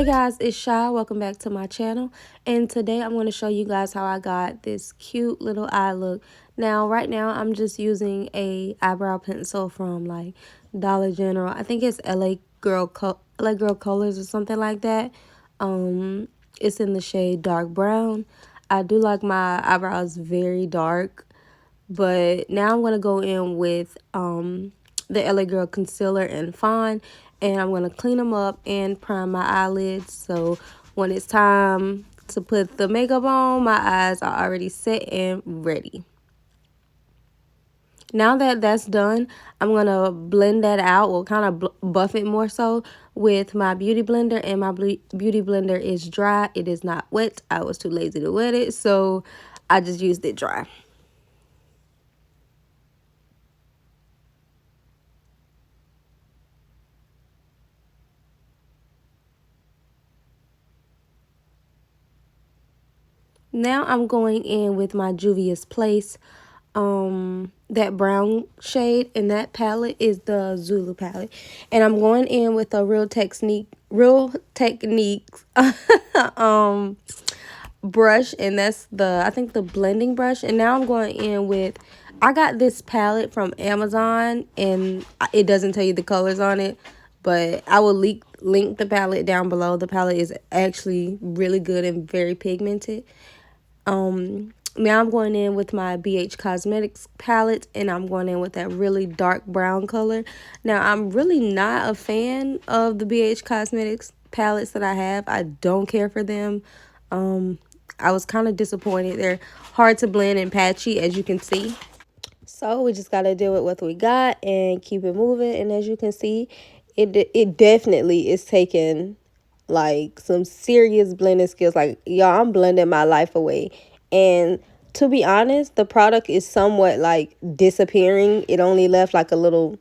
Hey guys, it's Shy. Welcome back to my channel. And today I'm going to show you guys how I got this cute little eye look. Now, right now, I'm just using a eyebrow pencil from like Dollar General. I think it's LA Girl Colors or something like that. It's in the shade dark brown. I do like my eyebrows very dark. But now I'm going to go in with the LA Girl Concealer and Fawn. And I'm going to clean them up and prime my eyelids. So when it's time to put the makeup on, my eyes are already set and ready. Now that that's done, I'm going to blend that out, or kind of buff it more so with my beauty blender. And my beauty blender is dry. It is not wet. I was too lazy to wet it, so I just used it dry. Now I'm going in with my Juvia's Place, that brown shade, and that palette is the Zulu palette. And I'm going in with a Real Techniques brush, and that's I think the blending brush. And now I'm going in with, I got this palette from Amazon, and it doesn't tell you the colors on it, but I will link the palette down below. The palette is actually really good and very pigmented. Now I'm going in with my BH Cosmetics palette, and I'm going in with that really dark brown color. Now, I'm really not a fan of the BH Cosmetics palettes that I have. I don't care for them. I was kind of disappointed. They're hard to blend and patchy, as you can see. So we just got to deal with what we got and keep it moving. And as you can see, it definitely is taking like some serious blending skills. Like, y'all, I'm blending my life away. And to be honest, the product is somewhat like disappearing. It only left like a little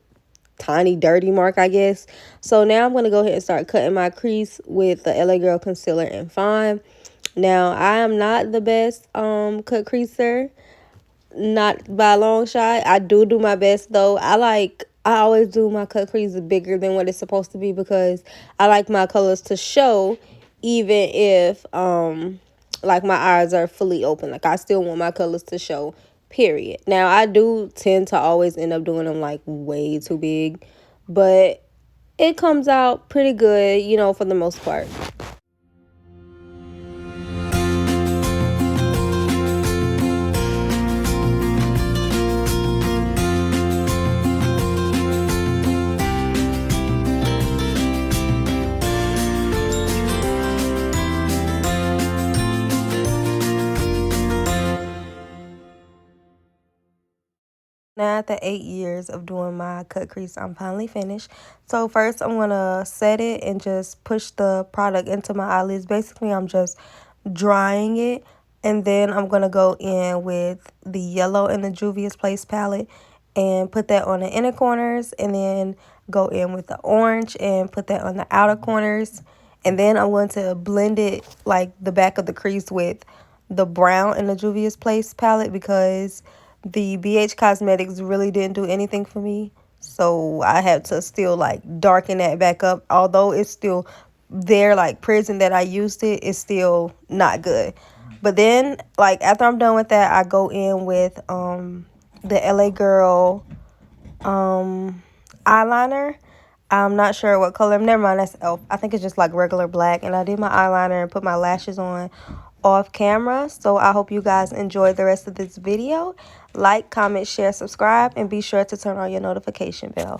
tiny dirty mark, I guess. So now I'm going to go ahead and start cutting my crease with the LA Girl Concealer and Fine. Now, I am not the best cut creaser, not by a long shot. I do my best though. I always do my cut crease bigger than what it's supposed to be, because I like my colors to show, even if like my eyes are fully open. Like, I still want my colors to show, period. Now, I do tend to always end up doing them like way too big, but it comes out pretty good, you know, for the most part. Now, after 8 years of doing my cut crease, I'm finally finished. So first, I'm going to set it and just push the product into my eyelids. Basically, I'm just drying it. And then I'm going to go in with the yellow in the Juvia's Place palette and put that on the inner corners. And then go in with the orange and put that on the outer corners. And then I'm going to blend it like the back of the crease with the brown in the Juvia's Place palette, because the BH Cosmetics really didn't do anything for me. So I had to still like darken that back up. Although it's still there, like present that I used it, it's still not good. But then, like, after I'm done with that, I go in with the LA Girl eyeliner. I'm not sure what color. Never mind, that's Elf. I think it's just like regular black. And I did my eyeliner and put my lashes on off camera. So I hope you guys enjoy the rest of this video. Like, comment, share, subscribe, and be sure to turn on your notification bell.